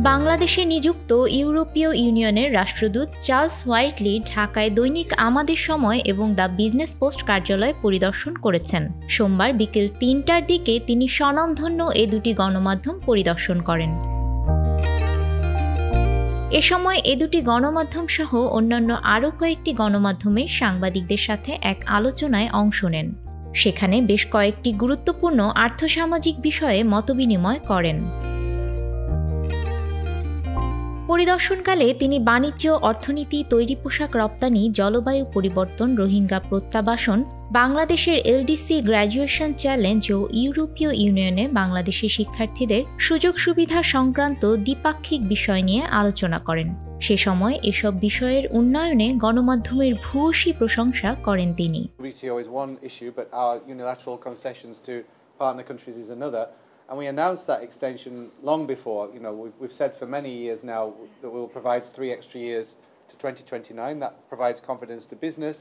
বাংলাদেশে নিযুক্ত ইউরোপীয় ইউনিয়নের রাষ্ট্রদূত চার্লস হোয়াইটলি ঢাকায় দৈনিক আমাদের সময় এবং দ্য বিজনেস পোস্ট কার্যালয় পরিদর্শন করেছেন। সোমবার বিকেল ৩টার দিকে তিনি স্বনামধন্য এ দুটি গণমাধ্যম পরিদর্শন করেন। এ সময় এ দুটি গণমাধ্যম সহ অন্যান্য আরও কয়েকটি গণমাধ্যমের সাংবাদিকদের সাথে এক আলোচনায় অংশ নেন। সেখানে বেশ কয়েকটি গুরুত্বপূর্ণ আর্থসামাজিক বিষয়ে মতবিনিময় করেন। পরিদর্শনকালে তিনি বাণিজ্য, অর্থনীতি, তৈরি পোশাক রপ্তানি, জলবায়ু পরিবর্তন, রোহিঙ্গা প্রত্যাবাসন, বাংলাদেশের এলডিসি গ্র্যাজুয়েশন চ্যালেঞ্জ ও ইউরোপীয় ইউনিয়নে বাংলাদেশি শিক্ষার্থীদের সুযোগ সুবিধা সংক্রান্ত দ্বিপাক্ষিক বিষয় নিয়ে আলোচনা করেন। সে সময় এসব বিষয়ের উন্নয়নে গণমাধ্যমের ভূয়সী প্রশংসা করেন তিনি। And we announced that extension long before. We've said for many years now that we'll provide 3 extra years to 2029. That provides confidence to business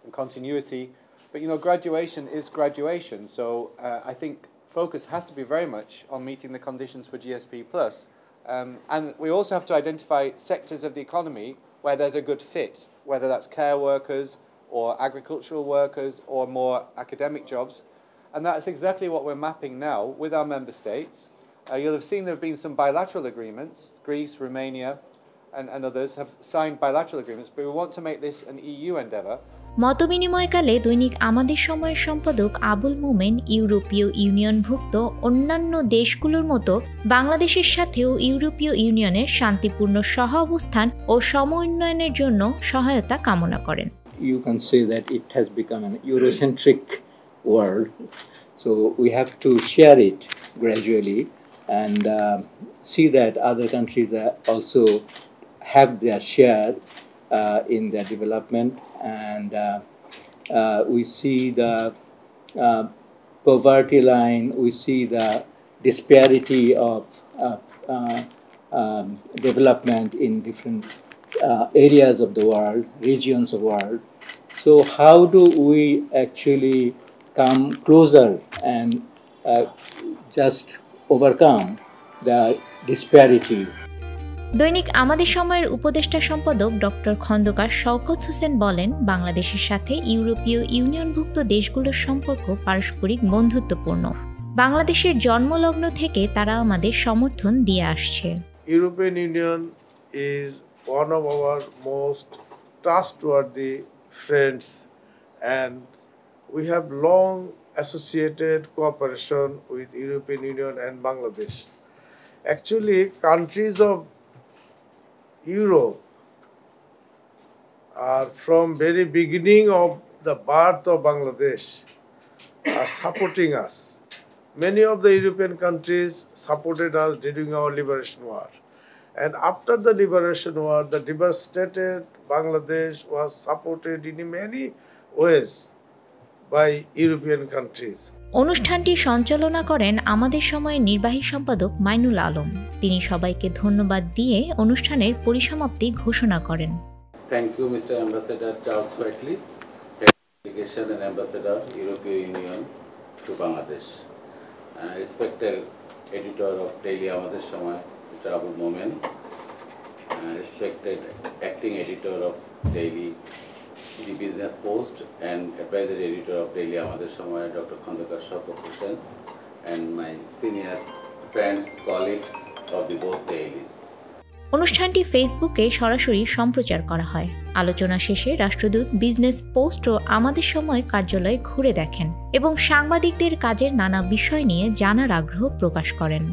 and continuity. But graduation is graduation. So I think focus has to be very much on meeting the conditions for GSP+. And we also have to identify sectors of the economy where there's a good fit, whether that's care workers or agricultural workers or more academic jobs. And that's exactly what we're mapping now with our member states. You'll have seen there have been some bilateral agreements. Greece, Romania, and others have signed bilateral agreements, but we want to make this an EU endeavour. মতবিনিময়কালে দৈনিক আমাদের সময়ের সম্পাদক আবুল মোমেন ইউরোপীয় ইউনিয়নভুক্ত অন্যান্য দেশগুলোর মতো বাংলাদেশের সাথেও ইউরোপীয় ইউনিয়নের শান্তিপূর্ণ সহাবস্থান ও সমন্বয়নের জন্য সহায়তা কামনা করেন। You can say that it has become an Eurocentric world, so we have to share it gradually and see that other countries also have their share in their development, and we see the poverty line, we see the disparity of development in different areas of the world, regions of the world. So how do we actually come closer and just overcome the disparity? দৈনিক আমাদের সময়ের উপদেষ্টা সম্পাদক doctor Khandakar Shawkat Hossain বলেন, বাংলাদেশের সাথে ইউরোপীয় ইউনিয়নভুক্ত দেশগুলোর সম্পর্ক পারস্পরিক বন্ধুত্বপূর্ণ। বাংলাদেশের জন্মলগ্ন থেকে তারা আমাদের সমর্থন দিয়ে আসছে। European Union is one of our most trustworthy friends, and we have long associated cooperation with European Union and Bangladesh. Actually, countries of Europe are from very beginning of the birth of Bangladesh are supporting us. Many of the European countries supported us during our liberation war. And after the liberation war, the devastated Bangladesh was supported in many ways by European countries. অনুষ্ঠানটি সঞ্চালনা করেন আমাদের সময়ের নির্বাহী সম্পাদক মাইনুল আলম। তিনি সবাইকে ধন্যবাদ দিয়ে অনুষ্ঠানের পরিসমাপ্তি ঘোষণা করেন। Thank you, Mr. Ambassador Charles Whiteley, Delegation and Ambassador, European Union to Bangladesh. Respected Editor of Daily Amader Shomoy, Mr. Abul Momen, respected Acting Editor of Daily The Business Post and Advisory Editor of Daily Amader Shomoy, Dr. Khondokar Shaukat Hossain, and my senior friends, colleagues of the both dailies. অনুষ্ঠানটি ফেসবুকে সরাসরি সম্প্রচার করা হয়। আলোচনা শেষে রাষ্ট্রদূত business post ও আমাদের সময় কার্যালয়ে ঘুরে দেখেন এবং সাংবাদিকদের কাজের নানা বিষয় নিয়ে জানার আগ্রহ প্রকাশ করেন।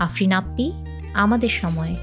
আফরিন আপ্পি, আমাদের সময়।